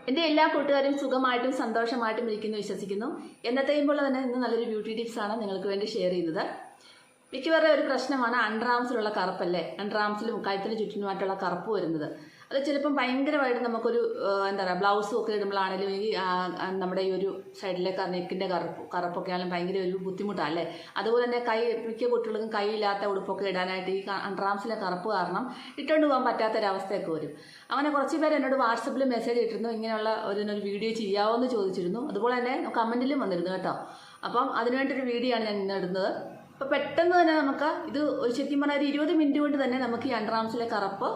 എൻ്റെ എല്ലാ കൂട്ടുകാരും സുഖമായിട്ടും സന്തോഷമായിട്ടും ഇരിക്കുന്നു വിശ്വസിക്കുന്നു. എന്നത്തെയും പോലെ തന്നെ ഇന്ന് നല്ലൊരു ബ്യൂട്ടി ടിപ്സാണ് നിങ്ങൾക്ക് വേണ്ടി ഷെയർ ചെയ്യുന്നത്. മിക്കവരുടെ ഒരു പ്രശ്നമാണ് അണ്ടർആംസിലുള്ള കറുപ്പല്ലേ, അണ്ടർആംസിലും കഴുത്തിന് ചുറ്റിനുമായിട്ടുള്ള കറുപ്പ് വരുന്നത്. അത് ചിലപ്പം ഭയങ്കരമായിട്ട് നമുക്കൊരു എന്താ പറയുക, ബ്ലൗസും ഒക്കെ ഇടുമ്പോഴാണെങ്കിലും ഈ നമ്മുടെ ഈ ഒരു സൈഡിലെ നെക്കിൻ്റെ കറുപ്പൊക്കെ ആണെങ്കിലും ഭയങ്കര ഒരു ബുദ്ധിമുട്ടാണ് അല്ലേ. അതുപോലെ തന്നെ മിക്ക കുട്ടികൾക്കും കൈയില്ലാത്ത ഉടുപ്പൊക്കെ ഇടാനായിട്ട് ഈ അണ്ടർആംസിലെ കറുപ്പ് കാരണം ഇട്ടുകൊണ്ട് പോകാൻ പറ്റാത്തൊരവസ്ഥയൊക്കെ വരും. അങ്ങനെ കുറച്ച് പേര് എന്നോട് വാട്സപ്പിൽ മെസ്സേജ് ഇട്ടിരുന്നു, ഇങ്ങനെയുള്ള ഒരു വീഡിയോ ചെയ്യാമോ എന്ന് ചോദിച്ചിരുന്നു. അതുപോലെ തന്നെ കമൻറ്റിലും വന്നിരുന്നു കേട്ടോ. അപ്പം അതിനുവേണ്ടിയൊരു വീഡിയോ ആണ് ഞാൻ ഇന്ന് ഇടുന്നത്. അപ്പോൾ പെട്ടെന്ന് തന്നെ നമുക്ക് ഇത് ശരിക്കും പറഞ്ഞാൽ ഒരു 20 മിനിറ്റ് കൊണ്ട് തന്നെ നമുക്ക് ഈ അണ്ടർആംസിലെ കറുപ്പ്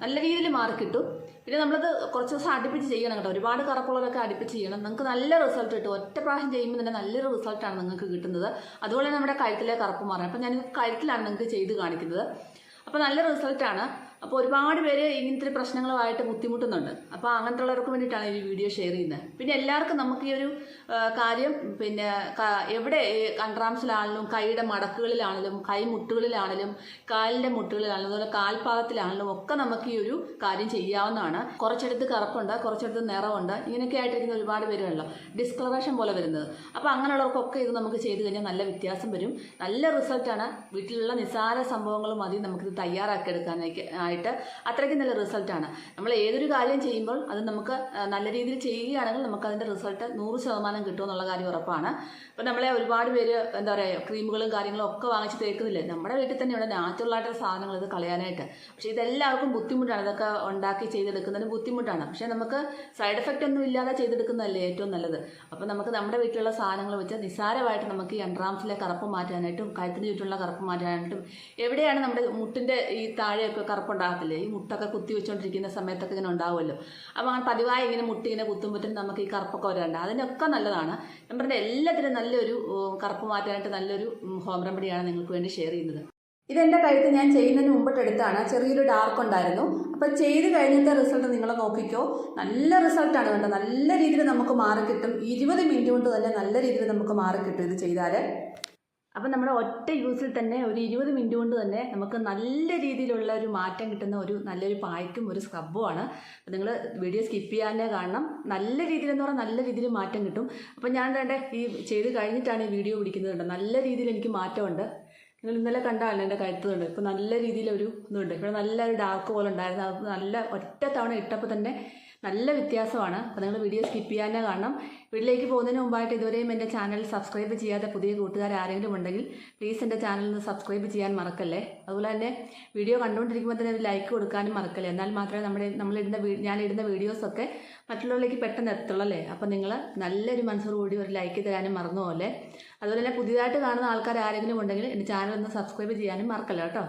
നല്ല രീതിയിൽ മാറി കിട്ടും. പിന്നെ നമ്മളത് കുറച്ച് ദിവസം അടുപ്പിച്ച് ചെയ്യണം കേട്ടോ. ഒരുപാട് കറുപ്പുള്ളവരൊക്കെ അടുപ്പിച്ച് ചെയ്യണം. നിങ്ങൾക്ക് നല്ല റിസൾട്ട് കിട്ടും. ഒറ്റ പ്രാവശ്യം ചെയ്യുമ്പോൾ തന്നെ നല്ലൊരു റിസൾട്ടാണ് നിങ്ങൾക്ക് കിട്ടുന്നത്. അതുപോലെ നമ്മുടെ കഴുത്തിലെ കറുപ്പ് മാറാം. അപ്പോൾ ഞാനിത് കഴുത്തിലാണ് നിങ്ങൾക്ക് ചെയ്ത് കാണിക്കുന്നത്. അപ്പോൾ നല്ല റിസൾട്ടാണ്. അപ്പോൾ ഒരുപാട് പേര് ഇങ്ങനത്തെ പ്രശ്നങ്ങളുമായിട്ട് ബുദ്ധിമുട്ടുന്നുണ്ട്. അപ്പോൾ അങ്ങനത്തുള്ളവർക്ക് വേണ്ടിയിട്ടാണ് ഈ വീഡിയോ ഷെയർ ചെയ്യുന്നത്. പിന്നെ എല്ലാവർക്കും നമുക്ക് ഈ ഒരു കാര്യം പിന്നെ എവിടെ അണ്ടർആംസിലാണെങ്കിലും കൈയുടെ മടക്കുകളിലാണെങ്കിലും കൈമുട്ടുകളിലാണെങ്കിലും കാലിൻ്റെ മുട്ടുകളിലാണെങ്കിലും അതുപോലെ കാൽപാദത്തിലാണെങ്കിലും ഒക്കെ നമുക്ക് ഈ ഒരു കാര്യം ചെയ്യാവുന്നതാണ്. കുറച്ചെടുത്ത് കറുപ്പുണ്ട്, കുറച്ചെടുത്ത് നിറമുണ്ട്, ഇങ്ങനെയൊക്കെ ആയിട്ടിരിക്കുന്ന ഒരുപാട് പേരുണ്ടല്ലോ, ഡിസ്കളറേഷൻ പോലെ വരുന്നത്. അപ്പോൾ അങ്ങനെയുള്ളവർക്കൊക്കെ ഇത് നമുക്ക് ചെയ്ത് കഴിഞ്ഞാൽ നല്ല വ്യത്യാസം വരും. നല്ല റിസൾട്ടാണ്. വീട്ടിലുള്ള നിസ്സാര സംഭവങ്ങൾ മതി നമുക്കിത് തയ്യാറാക്കിയെടുക്കാനായിട്ട്. അത്രയ്ക്ക് നല്ല റിസൾട്ടാണ്. നമ്മൾ ഏതൊരു കാര്യം ചെയ്യുമ്പോൾ അത് നമുക്ക് നല്ല രീതിയിൽ ചെയ്യുകയാണെങ്കിൽ നമുക്കതിൻ്റെ റിസൾട്ട് 100% കിട്ടുമെന്നുള്ള കാര്യം ഉറപ്പാണ്. അപ്പോൾ നമ്മളെ ഒരുപാട് പേര് എന്താ പറയുക, ക്രീമുകളും കാര്യങ്ങളും ഒക്കെ വാങ്ങിച്ച് തേക്കുന്നില്ലേ. നമ്മുടെ വീട്ടിൽ തന്നെ ഇവിടെ നാച്ചുറലായിട്ടുള്ള സാധനങ്ങൾ ഇത് കളയാനായിട്ട്. പക്ഷേ ഇതെല്ലാവർക്കും ബുദ്ധിമുട്ടാണ്. ഇതൊക്കെ ഉണ്ടാക്കി ചെയ്തെടുക്കുന്നതിന് ബുദ്ധിമുട്ടാണ്. പക്ഷേ നമുക്ക് സൈഡ് എഫക്റ്റ് ഒന്നും ഇല്ലാതെ ചെയ്തെടുക്കുന്നതല്ലേ ഏറ്റവും നല്ലത്. അപ്പോൾ നമുക്ക് നമ്മുടെ വീട്ടിലുള്ള സാധനങ്ങൾ വെച്ച് നിസ്സാരമായിട്ട് നമുക്ക് ഈ അണ്ടർആംസിലെ കറുപ്പ് മാറ്റാനായിട്ടും കഴുത്തിന് ചുറ്റുമുള്ള കറുപ്പ് മാറ്റാനായിട്ടും എവിടെയാണ് നമ്മുടെ മുട്ടിൻ്റെ ഈ താഴെയൊക്കെ കറുപ്പുണ്ടാകത്തില്ലേ, ഈ മുട്ടൊക്കെ കുത്തി വെച്ചുകൊണ്ടിരിക്കുന്ന സമയത്തൊക്കെ ഇങ്ങനെ ഉണ്ടാവുമല്ലോ. അപ്പോൾ അങ്ങനെ പതിവായി ഇങ്ങനെ മുട്ടിങ്ങനെ കുത്തുമ്പോഴത്തേനും നമുക്ക് ഈ കറുപ്പൊക്കെ വരാറുണ്ട്. അതിനൊക്കെ നല്ലതാണ്. ഞാൻ പറഞ്ഞ എല്ലാത്തിനും നല്ലൊരു കറുപ്പ് മാറ്റാനായിട്ട് നല്ലൊരു ഹോം റെമഡിയാണ് നിങ്ങൾക്ക് വേണ്ടി ഷെയർ ചെയ്യുന്നത്. ഇതെൻ്റെ കഴുത്ത് ഞാൻ ചെയ്യുന്നതിന് മുമ്പിട്ടെടുത്താണ്. ചെറിയൊരു ഡാർക്ക് ഉണ്ടായിരുന്നു. അപ്പോൾ ചെയ്ത് കഴിഞ്ഞിട്ട് റിസൾട്ട് നിങ്ങൾ നോക്കിക്കോ. നല്ല റിസൾട്ടാണ് വേണ്ടത്. നല്ല രീതിയിൽ നമുക്ക് മാറിക്കിട്ടും. 20 മിനിറ്റ് കൊണ്ട് തന്നെ നല്ല രീതിയിൽ നമുക്ക് മാറിക്കിട്ടും ഇത് ചെയ്താൽ. അപ്പം നമ്മുടെ ഒറ്റ യൂസിൽ തന്നെ ഒരു 20 മിനിറ്റ് കൊണ്ട് തന്നെ നമുക്ക് നല്ല രീതിയിലുള്ള ഒരു മാറ്റം കിട്ടുന്ന ഒരു നല്ലൊരു പായ്ക്കും ഒരു സ്ക്രബുമാണ്. അപ്പോൾ നിങ്ങൾ വീഡിയോ സ്കിപ്പ് ചെയ്യാനേ കാണണം. നല്ല രീതിയിലെന്ന് പറഞ്ഞാൽ നല്ല രീതിയിൽ മാറ്റം കിട്ടും. അപ്പോൾ ഞാൻ വേണ്ടേ ഈ ചെയ്ത് കഴിഞ്ഞിട്ടാണ് ഈ വീഡിയോ പിടിക്കുന്നത്. നല്ല രീതിയിൽ എനിക്ക് മാറ്റമുണ്ട്. നിങ്ങൾ ഇന്നലെ കണ്ടാണ് എൻ്റെ കഴുത്തുണ്ട്. ഇപ്പോൾ നല്ല രീതിയിലൊരു ഇതുണ്ട്. ഇവിടെ നല്ലൊരു ഡാർക്ക് പോലെ ഉണ്ടായിരുന്നു. അത് നല്ല ഒറ്റ തവണ ഇട്ടപ്പോൾ തന്നെ നല്ല വ്യത്യാസമാണ്. അപ്പോൾ നിങ്ങൾ വീഡിയോ സ്കിപ്പ് ചെയ്യാനേ കാണണം. വീട്ടിലേക്ക് പോകുന്നതിന് മുമ്പായിട്ട് ഇതുവരെയും എൻ്റെ ചാനൽ സബ്സ്ക്രൈബ് ചെയ്യാത്ത പുതിയ കൂട്ടുകാർ ആരെങ്കിലും ഉണ്ടെങ്കിൽ പ്ലീസ് എൻ്റെ ചാനലിൽ സബ്സ്ക്രൈബ് ചെയ്യാൻ മറക്കല്ലേ. അതുപോലെ തന്നെ വീഡിയോ കണ്ടുകൊണ്ടിരിക്കുമ്പോൾ തന്നെ ഒരു ലൈക്ക് കൊടുക്കാനും മറക്കല്ലേ. എന്നാൽ മാത്രമേ ഞാനിടുന്ന വീഡിയോസൊക്കെ മറ്റുള്ളവരിലേക്ക് പെട്ടെന്ന് എത്തുള്ളൂ അല്ലേ. അപ്പോൾ നിങ്ങൾ നല്ലൊരു മനസ്സോടുകൂടി ഒരു ലൈക്ക് തരാനും മറന്നു പോലെ. അതുപോലെ തന്നെ പുതിയതായിട്ട് കാണുന്ന ആൾക്കാർ ആരെങ്കിലും ഉണ്ടെങ്കിൽ എൻ്റെ ചാനൽ ഒന്ന് സബ്സ്ക്രൈബ് ചെയ്യാനും മറക്കല്ല കേട്ടോ.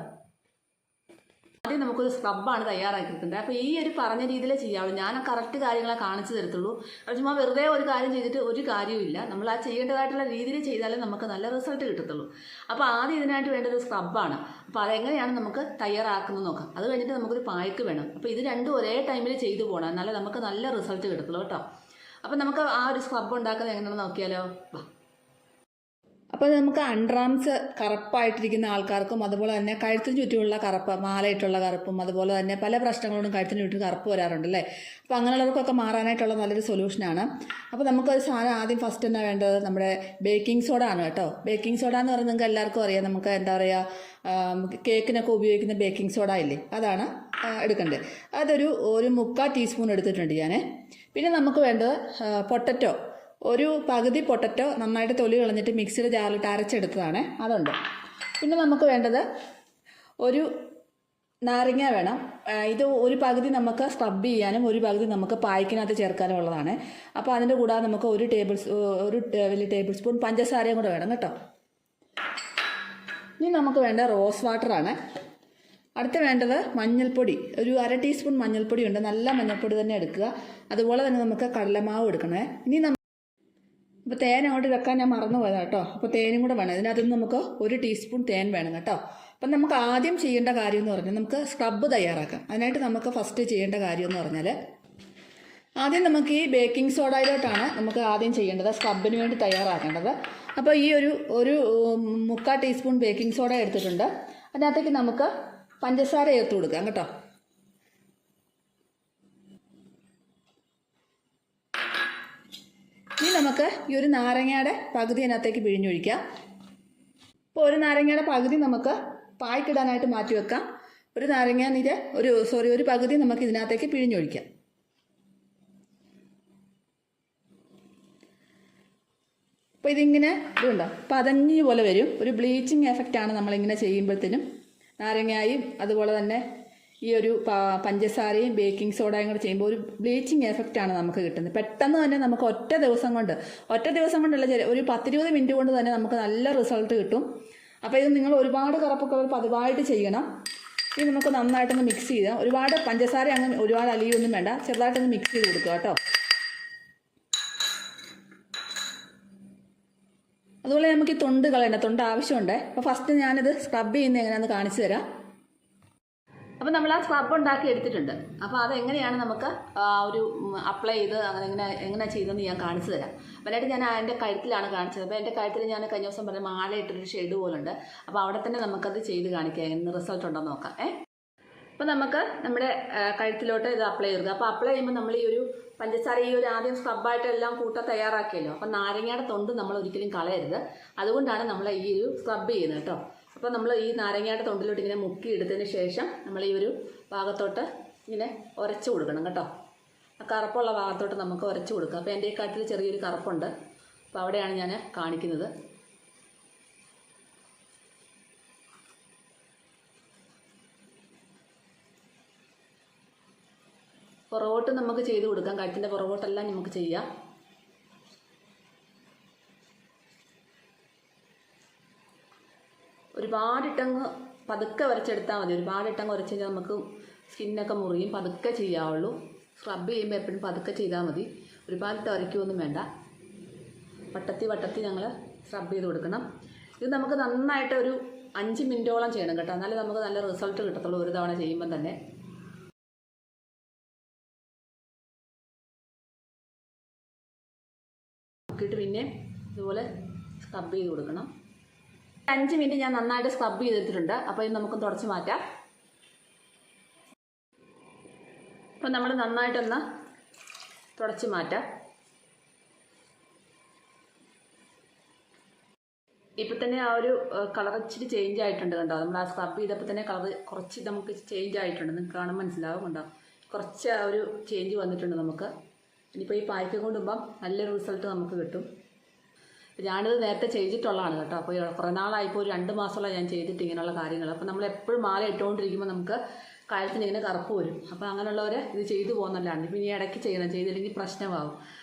ആദ്യം നമുക്കൊരു സ്ക്രബാണ് തയ്യാറാക്കിയിട്ടുണ്ട്. അപ്പോൾ ഈ ഒരു പറഞ്ഞ രീതിയിലേ ചെയ്യാവുള്ളൂ. ഞാൻ കറക്റ്റ് കാര്യങ്ങളെ കാണിച്ചു തരത്തുള്ളൂ. ചുമ്മാ വെറുതെ ഒരു കാര്യം ചെയ്തിട്ട് ഒരു കാര്യമില്ല. നമ്മൾ ആ ചെയ്യേണ്ടതായിട്ടുള്ള രീതിയിൽ ചെയ്താലേ നമുക്ക് നല്ല റിസൾട്ട് കിട്ടത്തുള്ളൂ. അപ്പോൾ ആദ്യം ഇതിനായിട്ട് വേണ്ട ഒരു സ്ക്രബാണ്. അപ്പോൾ അതെങ്ങനെയാണ് നമുക്ക് തയ്യാറാക്കുന്നത് നോക്കാം. അത് കഴിഞ്ഞിട്ട് നമുക്കൊരു പായ്ക്ക് വേണം. അപ്പോൾ ഇത് രണ്ടും ഒരേ ടൈമിൽ ചെയ്തു പോകണം, എന്നാലേ നമുക്ക് നല്ല റിസൾട്ട് കിട്ടത്തുള്ളൂ കേട്ടോ. അപ്പോൾ നമുക്ക് ആ ഒരു സ്ക്രബ് ഉണ്ടാക്കുന്നത് എങ്ങനെയാണെന്ന് നോക്കിയാലോ. അപ്പോൾ നമുക്ക് അണ്ടർആംസ് കറുപ്പായിട്ടിരിക്കുന്ന ആൾക്കാർക്കും അതുപോലെ തന്നെ കഴുത്തിന് ചുറ്റുമുള്ള കറുപ്പ്, മാലയിട്ടുള്ള കറുപ്പും അതുപോലെ തന്നെ പല പ്രശ്നങ്ങളോടും കഴുത്തിന് ചുറ്റും കറുപ്പ് വരാറുണ്ടല്ലേ. അപ്പോൾ അങ്ങനെയുള്ളവർക്കൊക്കെ മാറാനായിട്ടുള്ള നല്ലൊരു സൊല്യൂഷനാണ്. അപ്പോൾ നമുക്കൊരു സാധനം ആദ്യം ഫസ്റ്റ് തന്നെ വേണ്ടത് നമ്മുടെ ബേക്കിംഗ് സോഡ ആണ് കേട്ടോ. ബേക്കിംഗ് സോഡ എന്ന് പറയുന്നത് നിങ്ങൾക്ക് എല്ലാവർക്കും അറിയാം. നമുക്ക് എന്താ പറയുക, കേക്കിനൊക്കെ ഉപയോഗിക്കുന്ന ബേക്കിംഗ് സോഡ ഇല്ലേ, അതാണ് എടുക്കേണ്ടത്. അതൊരു 3/4 ടീസ്പൂൺ എടുത്തിട്ടുണ്ട് ഞാൻ. പിന്നെ നമുക്ക് വേണ്ടത് പൊട്ടറ്റോ, ഒരു പകുതി പൊട്ടറ്റോ നന്നായിട്ട് തൊലി കളഞ്ഞിട്ട് മിക്സിയുടെ ജാറിലിട്ട് അരച്ചെടുത്തതാണ്, അതുണ്ട്. പിന്നെ നമുക്ക് വേണ്ടത് ഒരു നാരങ്ങ വേണം. ഇത് ഒരു പകുതി നമുക്ക് സ്ക്രബ് ചെയ്യാനും ഒരു പകുതി നമുക്ക് പായ്ക്കിനകത്ത് ചേർക്കാനും ഉള്ളതാണ്. അപ്പോൾ അതിൻ്റെ കൂടാതെ നമുക്ക് ഒരു വലിയ ടേബിൾ സ്പൂൺ പഞ്ചസാരയും കൂടെ വേണം കേട്ടോ. ഇനി നമുക്ക് വേണ്ട റോസ് വാട്ടറാണ്. അടുത്ത് വേണ്ടത് മഞ്ഞൾപ്പൊടി, ഒരു 1/2 ടീസ്പൂൺ മഞ്ഞൾപ്പൊടി ഉണ്ട്. നല്ല മഞ്ഞൾപ്പൊടി തന്നെ എടുക്കുക. അതുപോലെ തന്നെ നമുക്ക് കടലമാവ് എടുക്കണേ. ഇനി അപ്പോൾ തേൻ അങ്ങോട്ട് വെക്കാൻ ഞാൻ മറന്നു പോയതാണ് കേട്ടോ. അപ്പോൾ തേനും കൂടെ വേണം. ഇതിനകത്ത് നമുക്ക് 1 ടീസ്പൂൺ തേൻ വേണം കേട്ടോ. അപ്പം നമുക്ക് ആദ്യം ചെയ്യേണ്ട കാര്യം എന്ന് പറഞ്ഞാൽ നമുക്ക് സ്ക്രബ് തയ്യാറാക്കാം. അതിനായിട്ട് നമുക്ക് ഫസ്റ്റ് ചെയ്യേണ്ട കാര്യം എന്ന് പറഞ്ഞാൽ ആദ്യം നമുക്ക് ഈ ബേക്കിംഗ് സോഡയിലോട്ടാണ് നമുക്ക് ആദ്യം ചെയ്യേണ്ടത്, സ്ക്രബിന് വേണ്ടി തയ്യാറാക്കേണ്ടത്. അപ്പോൾ ഈ ഒരു 3/4 ടീസ്പൂൺ ബേക്കിംഗ് സോഡ എടുത്തിട്ടുണ്ട്. അതിനകത്തേക്ക് നമുക്ക് പഞ്ചസാര ചേർത്ത് കൊടുക്കാം കേട്ടോ. നമുക്ക് ഈ ഒരു നാരങ്ങയുടെ പകുതി അതിനകത്തേക്ക് പിഴിഞ്ഞൊഴിക്കാം. അപ്പോൾ ഒരു നാരങ്ങയുടെ പകുതി നമുക്ക് പായ്ക്കിടാനായിട്ട് മാറ്റി വെക്കാം. ഒരു നാരങ്ങ നീര് ഒരു പകുതി നമുക്ക് ഇതിനകത്തേക്ക് പിഴിഞ്ഞൊഴിക്കാം. അപ്പോൾ ഇതിങ്ങനെ ഇതുണ്ടോ പതഞ്ഞ് പോലെ വരും. ഒരു ബ്ലീച്ചിങ് എഫക്റ്റാണ് നമ്മളിങ്ങനെ ചെയ്യുമ്പോഴത്തേനും. നാരങ്ങയും അതുപോലെ തന്നെ ഈ ഒരു പഞ്ചസാരയും ബേക്കിംഗ് സോഡയും കൂടെ ചെയ്യുമ്പോൾ ഒരു ബ്ലീച്ചിങ് എഫക്റ്റാണ് നമുക്ക് കിട്ടുന്നത്. പെട്ടെന്ന് തന്നെ നമുക്ക് ഒറ്റ ദിവസം കൊണ്ടല്ല ഒരു 10-20 മിനിറ്റ് കൊണ്ട് തന്നെ നമുക്ക് നല്ല റിസൾട്ട് കിട്ടും. അപ്പോൾ ഇത് നിങ്ങൾ ഒരുപാട് കറുപ്പൊക്കെ പതിവായിട്ട് ചെയ്യണം. ഇത് നമുക്ക് നന്നായിട്ടൊന്ന് മിക്സ് ചെയ്താൽ ഒരുപാട് പഞ്ചസാര അങ്ങനെ ഒരുപാട് അലിയൊന്നും വേണ്ട, ചെറുതായിട്ടൊന്ന് മിക്സ് ചെയ്ത് കൊടുക്കുക കേട്ടോ. അതുപോലെ നമുക്ക് ഈ തൊണ്ട് കളയണ്ട, തൊണ്ട് ആവശ്യമുണ്ട്. അപ്പോൾ ഫസ്റ്റ് ഞാനിത് സ്ക്രബ് ചെയ്യുന്നത് എങ്ങനെയാണെന്ന് കാണിച്ചു തരാം. അപ്പോൾ നമ്മൾ ആ സ്ക്രബ് ഉണ്ടാക്കി എടുത്തിട്ടുണ്ട്. അപ്പോൾ അതെങ്ങനെയാണ് നമുക്ക് ഒരു അപ്ലൈ ചെയ്ത് എങ്ങനെ ചെയ്തതെന്ന് ഞാൻ കാണിച്ചു തരാം. അതിനായിട്ട് ഞാൻ എൻ്റെ കഴുത്തിലാണ് കാണിച്ചത്. അപ്പോൾ എൻ്റെ കഴുത്തിൽ ഞാൻ കഴിഞ്ഞ ദിവസം പറഞ്ഞ മാല ഇട്ടൊരു ഷെയ്ഡ് പോലുണ്ട്. അപ്പോൾ അവിടെ തന്നെ നമുക്കത് ചെയ്ത് കാണിക്കാം, എങ്ങനെ റിസൾട്ട് ഉണ്ടോയെന്ന് നോക്കാം. അപ്പോൾ നമുക്ക് നമ്മുടെ കഴുത്തിലോട്ട് ഇത് അപ്ലൈ ചെയ്ത്. അപ്പോൾ അപ്ലൈ ചെയ്യുമ്പോൾ നമ്മൾ ഈ ഒരു പഞ്ചസാര ഈ ഒരു ആദ്യം സ്ക്രബായിട്ട് എല്ലാം തയ്യാറാക്കിയല്ലോ. അപ്പോൾ നാരങ്ങയുടെ തൊണ്ട് നമ്മൾ ഒരിക്കലും കളയരുത്. അതുകൊണ്ടാണ് നമ്മൾ ഈ ഒരു സ്ക്രബ് ചെയ്യുന്നത് കേട്ടോ. അപ്പോൾ നമ്മൾ ഈ നാരങ്ങയുടെ തൊണ്ടിലോട്ട് ഇങ്ങനെ മുക്കി എടുത്തതിന് ശേഷം നമ്മൾ ഈ ഒരു ഭാഗത്തോട്ട് ഇങ്ങനെ ഉരച്ച് കൊടുക്കണം കേട്ടോ. ആ കറുപ്പുള്ള ഭാഗത്തോട്ട് നമുക്ക് ഉരച്ച് കൊടുക്കാം. അപ്പോൾ എൻ്റെ ഈ കഴുത്തിൽ ചെറിയൊരു കറുപ്പുണ്ട്. അപ്പോൾ അവിടെയാണ് ഞാൻ കാണിക്കുന്നത്. പുറകോട്ട് നമുക്ക് ചെയ്ത് കൊടുക്കാം. കഴുത്തിൻ്റെ പുറകോട്ടെല്ലാം നമുക്ക് ചെയ്യാം. ഒരുപാടിട്ടങ്ങ് പതുക്കെ വരച്ചെടുത്താൽ മതി. ഒരുപാടിട്ടങ്ങ് വരച്ച് കഴിഞ്ഞാൽ നമുക്ക് സ്കിന്നൊക്കെ മുറിയും. പതുക്കെ ചെയ്യാവുള്ളൂ. സ്ക്രബ് ചെയ്യുമ്പോൾ എപ്പോഴും പതുക്കെ ചെയ്താൽ മതി. ഒരുപാടിട്ട് വരയ്ക്കുകയൊന്നും വേണ്ട. വട്ടത്തി ഞങ്ങൾ സ്ക്രബ് ചെയ്ത് കൊടുക്കണം. ഇത് നമുക്ക് നന്നായിട്ട് ഒരു 5 മിനിറ്റോളം ചെയ്യണം കേട്ടോ. എന്നാലേ നമുക്ക് നല്ല റിസൾട്ട് കിട്ടത്തുള്ളൂ ഒരു തവണ ചെയ്യുമ്പം തന്നെ. നോക്കിയിട്ട് പിന്നെ ഇതുപോലെ സ്ക്രബ് ചെയ്ത് കൊടുക്കണം. 5 മിനിറ്റ് ഞാൻ നന്നായിട്ട് സ്ക്രബ് ചെയ്തെടുത്തിട്ടുണ്ട്. അപ്പോൾ ഇത് നമുക്ക് തുടച്ച് മാറ്റാം. അപ്പോൾ നമ്മൾ നന്നായിട്ടൊന്ന് തുടച്ച് മാറ്റാം. ഇപ്പം തന്നെ ആ ഒരു കളർ ഇച്ചിരി ചേഞ്ച് ആയിട്ടുണ്ട് കണ്ടോ. നമ്മൾ ആ സ്ക്രബ് ചെയ്തപ്പോൾ തന്നെ കളർ കുറച്ച് നമുക്ക് ചേഞ്ച് ആയിട്ടുണ്ട്. നിങ്ങൾക്ക് കാണുമ്പോൾ മനസ്സിലാവും കണ്ടോ. കുറച്ച് ആ ഒരു ചേഞ്ച് വന്നിട്ടുണ്ട് നമുക്ക്. ഇനിയിപ്പോൾ ഈ പായ്ക്ക് കൊണ്ടുമ്പം നല്ലൊരു റിസൾട്ട് നമുക്ക് കിട്ടും. ഞാനിത് നേരത്തെ ചെയ്തിട്ടുള്ളതാണ് കേട്ടോ. അപ്പോൾ കുറേ നാളായിപ്പോൾ ഒരു 2 മാസമുള്ള ഞാൻ ചെയ്തിട്ട് ഇങ്ങനെയുള്ള കാര്യങ്ങൾ. അപ്പോൾ നമ്മൾ എപ്പോഴും മാല ഇട്ടുകൊണ്ടിരിക്കുമ്പോൾ നമുക്ക് കഴുത്തിന് ഇങ്ങനെ കറുപ്പ് വരും. അപ്പോൾ അങ്ങനെയുള്ളവർ ഇത് ചെയ്തു പോകുന്നതല്ലാണ്. ഇപ്പം ഇനി ഇടയ്ക്ക് ചെയ്തില്ലെങ്കിൽ പ്രശ്നമാകും.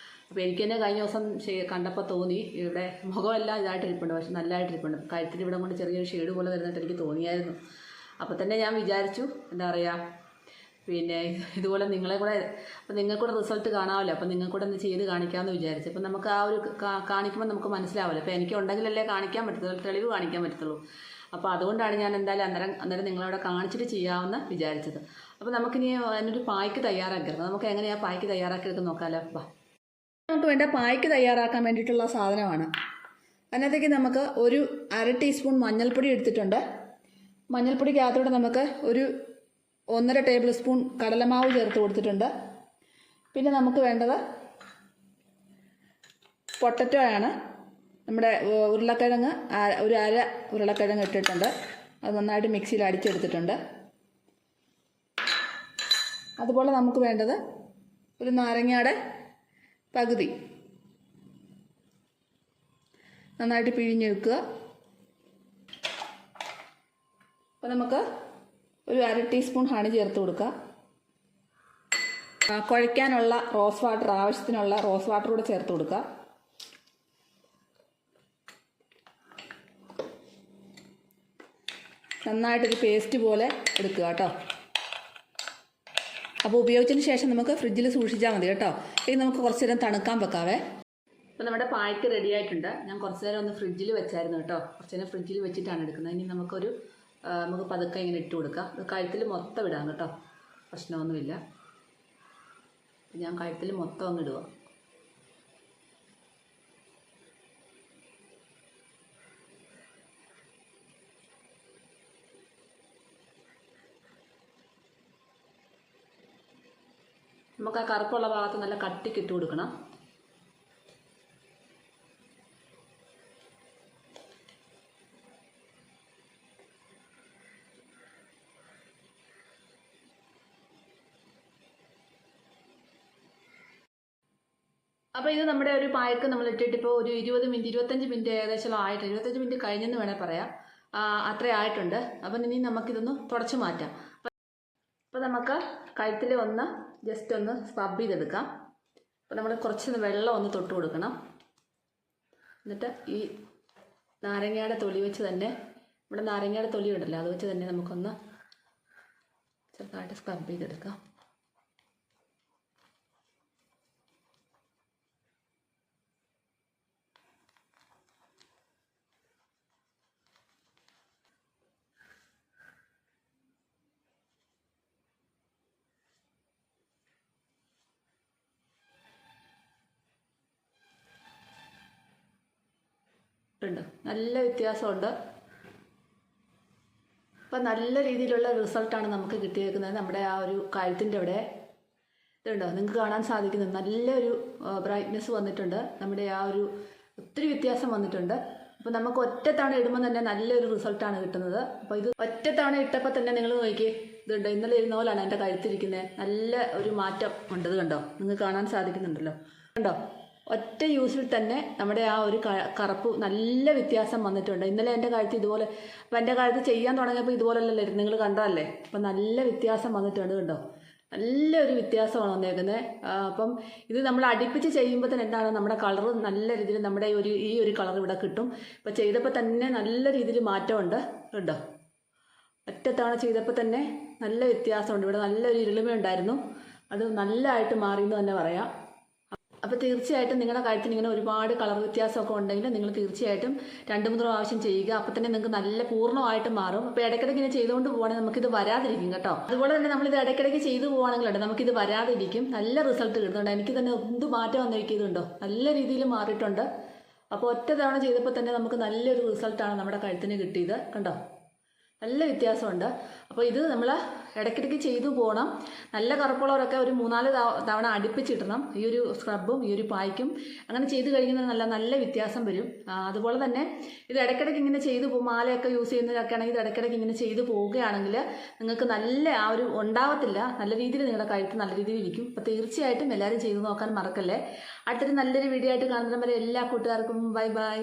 അപ്പോൾ എനിക്ക് തന്നെ കഴിഞ്ഞ ദിവസം കണ്ടപ്പോൾ തോന്നി ഇവിടെ മുഖമെല്ലാം ഇതായിട്ടിരിപ്പുണ്ട്, പക്ഷെ നല്ലതായിട്ടിരിപ്പുണ്ട്. കഴുത്തിന് ഇവിടെ കൊണ്ട് ചെറിയൊരു ഷെയ്ഡ് പോലെ വരുന്നിട്ട് എനിക്ക് തോന്നിയായിരുന്നു. അപ്പോൾ തന്നെ ഞാൻ വിചാരിച്ചു എന്താ പറയുക, പിന്നെ ഇതുപോലെ നിങ്ങൾക്കൂടെ റിസൾട്ട് കാണാമല്ലോ. അപ്പം നിങ്ങൾക്കൂടെ ഒന്ന് ചെയ്ത് കാണിക്കാമെന്ന് വിചാരിച്ചു. അപ്പം നമുക്ക് ആ ഒരു കാണിക്കുമ്പോൾ നമുക്ക് മനസ്സിലാവില്ല. അപ്പോൾ എനിക്ക് ഉണ്ടെങ്കിലല്ലേ കാണിക്കാൻ പറ്റത്തുള്ളൂ, തെളിവ് കാണിക്കാൻ പറ്റത്തുള്ളൂ. അപ്പോൾ അതുകൊണ്ടാണ് ഞാൻ എന്തായാലും അന്നേരം നിങ്ങളവിടെ കാണിച്ചിട്ട് ചെയ്യാമെന്ന് വിചാരിച്ചത്. അപ്പോൾ നമുക്കിനി അതിനൊരു പായ്ക്ക് തയ്യാറാക്കിയെടുക്കാം. നമുക്ക് എങ്ങനെയാണ് പായ്ക്ക് തയ്യാറാക്കിയെടുക്കാൻ നോക്കാമല്ലോ. അപ്പോൾ നമുക്ക് വേണ്ട പായ്ക്ക് തയ്യാറാക്കാൻ വേണ്ടിയിട്ടുള്ള സാധനമാണ്. അതിനകത്തേക്ക് നമുക്ക് ഒരു 1/2 ടീസ്പൂൺ മഞ്ഞൾപ്പൊടി എടുത്തിട്ടുണ്ട്. മഞ്ഞൾപ്പൊടിക്കകത്തോടെ നമുക്ക് ഒരു 1.5 ടേബിൾ സ്പൂൺ കടലമാവ് ചേർത്ത് കൊടുത്തിട്ടുണ്ട്. പിന്നെ നമുക്ക് വേണ്ടത് പൊട്ടറ്റോ ആണ്. നമ്മുടെ ഉരുളക്കിഴങ്ങ് ഒരു 1/2 ഉരുളക്കിഴങ്ങ് ഇട്ടിട്ടുണ്ട്. അത് നന്നായിട്ട് മിക്സിയിൽ അടിച്ചെടുത്തിട്ടുണ്ട്. അതുപോലെ നമുക്ക് വേണ്ടത് ഒരു നാരങ്ങയുടെ പകുതി നന്നായിട്ട് പിഴിഞ്ഞെടുക്കുക. അപ്പോൾ നമുക്ക് ഒരു 1/2 ടീസ്പൂൺ ഹണി ചേർത്ത് കൊടുക്കുക. കുഴയ്ക്കാനുള്ള റോസ് വാട്ടർ, ആവശ്യത്തിനുള്ള റോസ് വാട്ടർ കൂടെ ചേർത്ത് കൊടുക്കുക. നന്നായിട്ടൊരു പേസ്റ്റ് പോലെ എടുക്കുക കേട്ടോ. അപ്പോൾ ഉപയോഗിച്ചതിന് ശേഷം നമുക്ക് ഫ്രിഡ്ജിൽ സൂക്ഷിച്ചാൽ മതി കേട്ടോ. ഇത് നമുക്ക് കുറച്ച് നേരം തണുക്കാൻ വെക്കാവേ. അപ്പോൾ നമ്മുടെ പായ്ക്ക് റെഡി ആയിട്ടുണ്ട്. ഞാൻ കുറച്ച് നേരം ഒന്ന് ഫ്രിഡ്ജിൽ വെച്ചായിരുന്നു കേട്ടോ. കുറച്ച് നേരം ഫ്രിഡ്ജിൽ വെച്ചിട്ടാണ് എടുക്കുന്നത്. ഇനി നമുക്ക് പതുക്കെ ഇങ്ങനെ ഇട്ട് കൊടുക്കാം. കഴുത്തിൽ മൊത്തം ഇടാം കേട്ടോ, പ്രശ്നമൊന്നുമില്ല. ഞാൻ കഴുത്തിൽ മൊത്തം അങ്ങ് ഇടുക. നമുക്ക് ആ കറുപ്പുള്ള ഭാഗത്ത് നല്ല കട്ടിക്ക് ഇട്ട് കൊടുക്കണം. അപ്പോൾ ഇത് നമ്മുടെ ഒരു പായ്ക്ക് നമ്മൾ ഇട്ടിട്ട് ഇപ്പോൾ ഒരു 20 മിനിറ്റ് 25 മിനിറ്റ് ഏകദേശം ആയിട്ട് 25 മിനിറ്റ് കഴിഞ്ഞെന്ന് വേണേൽ പറയാം. അത്രേ ആയിട്ടുണ്ട്. അപ്പം ഇനി നമുക്കിതൊന്ന് തുടച്ച് മാറ്റാം. അപ്പോൾ നമുക്ക് കഴുത്തിൽ ഒന്ന് ജസ്റ്റ് ഒന്ന് സ്ക്രബ് ചെയ്തെടുക്കാം. അപ്പോൾ നമ്മൾ കുറച്ച് വെള്ളം ഒന്ന് തൊട്ട് കൊടുക്കണം. എന്നിട്ട് ഈ നാരങ്ങയുടെ തൊലി വെച്ച് തന്നെ, ഇവിടെ നാരങ്ങയുടെ തൊലി ഉണ്ടല്ലോ, അത് വെച്ച് തന്നെ നമുക്കൊന്ന് ചെറുതായിട്ട് സ്ക്രബ് ചെയ്തെടുക്കാം. ഉണ്ട്, നല്ല വ്യത്യാസമുണ്ട്. അപ്പം നല്ല രീതിയിലുള്ള റിസൾട്ടാണ് നമുക്ക് കിട്ടിയേക്കുന്നത്. നമ്മുടെ ആ ഒരു കഴുത്തിൻ്റെ അവിടെ ഇതുണ്ടോ, നിങ്ങൾക്ക് കാണാൻ സാധിക്കുന്നത് നല്ലൊരു ബ്രൈറ്റ്നെസ് വന്നിട്ടുണ്ട്. നമ്മുടെ ആ ഒരു ഒത്തിരി വ്യത്യാസം വന്നിട്ടുണ്ട്. അപ്പോൾ നമുക്ക് ഒറ്റത്തവണ ഇടുമ്പോൾ തന്നെ നല്ലൊരു റിസൾട്ടാണ് കിട്ടുന്നത്. അപ്പോൾ ഇത് ഒറ്റത്തവണ ഇട്ടപ്പോൾ തന്നെ നിങ്ങൾ നോക്കിയേ, ഇതുണ്ടോ, ഇന്നലെ ഇരുന്ന പോലാണ് എൻ്റെ കഴുത്തിരിക്കുന്നത്. നല്ല ഒരു മാറ്റം ഉണ്ട്. ഇത് കണ്ടോ, നിങ്ങൾക്ക് കാണാൻ സാധിക്കുന്നുണ്ടല്ലോ, കണ്ടോ. ഒറ്റ യൂസിൽ തന്നെ നമ്മുടെ ആ ഒരു കറുപ്പ് നല്ല വ്യത്യാസം വന്നിട്ടുണ്ട്. ഇന്നലെ എൻ്റെ കഴുത്ത് ഇതുപോലെ, അപ്പോൾ എൻ്റെ കഴുത്ത് ചെയ്യാൻ തുടങ്ങിയപ്പോൾ ഇതുപോലല്ലല്ലോ നിങ്ങൾ കണ്ടതല്ലേ. അപ്പം നല്ല വ്യത്യാസം വന്നിട്ടുണ്ട്, കണ്ടോ. നല്ലൊരു വ്യത്യാസമാണ് വന്നേക്കുന്നത്. അപ്പം ഇത് നമ്മൾ അടുപ്പിച്ച് ചെയ്യുമ്പോൾ തന്നെ എന്താണ്, നമ്മുടെ കളർ നല്ല രീതിയിൽ നമ്മുടെ ഈ ഒരു കളർ ഇവിടെ കിട്ടും. അപ്പോൾ ചെയ്തപ്പോൾ തന്നെ നല്ല രീതിയിൽ മാറ്റമുണ്ട്, കണ്ടോ. ഒറ്റത്തവണ ചെയ്തപ്പോൾ തന്നെ നല്ല വ്യത്യാസമുണ്ട്. ഇവിടെ നല്ലൊരു ഇരുളിമയുണ്ടായിരുന്നു, അത് നല്ലതായിട്ട് മാറിയെന്ന് തന്നെ പറയാം. അപ്പോൾ തീർച്ചയായിട്ടും നിങ്ങളുടെ കഴുത്തിന് ഇങ്ങനെ ഒരുപാട് കളർ വ്യത്യാസമൊക്കെ ഉണ്ടെങ്കിൽ നിങ്ങൾ തീർച്ചയായിട്ടും 2-3 പ്രാവശ്യം ചെയ്യുക. അപ്പോൾ തന്നെ നിങ്ങൾക്ക് നല്ല പൂർണ്ണമായിട്ട് മാറും. അപ്പോൾ ഇടയ്ക്കിടയ്ക്ക് ഇങ്ങനെ ചെയ്തുകൊണ്ട് പോവുകയാണെങ്കിൽ നമുക്കിത് വരാതിരിക്കും കേട്ടോ. അതുപോലെ തന്നെ നമ്മളിത് ഇടയ്ക്കിടയ്ക്ക് ചെയ്തു പോവുകയാണെങ്കിലുണ്ട് നമുക്കിത് വരാതിരിക്കും, നല്ല റിസൾട്ട് കിട്ടുന്നുണ്ട്. എനിക്ക് തന്നെ എന്ത് മാറ്റം വന്നിരിക്കുന്നുണ്ടോ, നല്ല രീതിയിൽ മാറിയിട്ടുണ്ട്. അപ്പോൾ ഒറ്റ തവണ ചെയ്തപ്പോൾ തന്നെ നമുക്ക് നല്ലൊരു റിസൾട്ടാണ് നമ്മുടെ കഴുത്തിന് കിട്ടിയത്, കണ്ടോ. നല്ല വ്യത്യാസമുണ്ട്. അപ്പോൾ ഇത് നമ്മൾ ഇടയ്ക്കിടയ്ക്ക് ചെയ്തു പോകണം. നല്ല കറുപ്പുള്ളവരൊക്കെ ഒരു 3-4 തവണ അടുപ്പിച്ചിടണം ഈ ഒരു സ്ക്രബും ഈ ഒരു പായ്ക്കും. അങ്ങനെ ചെയ്ത് കഴിയുന്നത് നല്ല വ്യത്യാസം വരും. അതുപോലെ തന്നെ ഇത് ഇടയ്ക്കിടയ്ക്ക് ഇങ്ങനെ ചെയ്തു മാലയൊക്കെ യൂസ് ചെയ്യുന്നതൊക്കെ ആണെങ്കിൽ ഇത് ഇടയ്ക്കിടയ്ക്ക് ഇങ്ങനെ ചെയ്തു പോവുകയാണെങ്കിൽ നിങ്ങൾക്ക് നല്ല ആ ഒരു ഉണ്ടാവത്തില്ല, നല്ല രീതിയിൽ നിങ്ങളുടെ കഴുത്ത് നല്ല രീതിയിൽ ഇരിക്കും. അപ്പോൾ തീർച്ചയായിട്ടും എല്ലാവരും ചെയ്തു നോക്കാൻ മറക്കല്ലേ. അടുത്തൊരു നല്ലൊരു വീഡിയോ ആയിട്ട് കാണുന്നവരെ എല്ലാ കൂട്ടുകാർക്കും ബൈ ബൈ.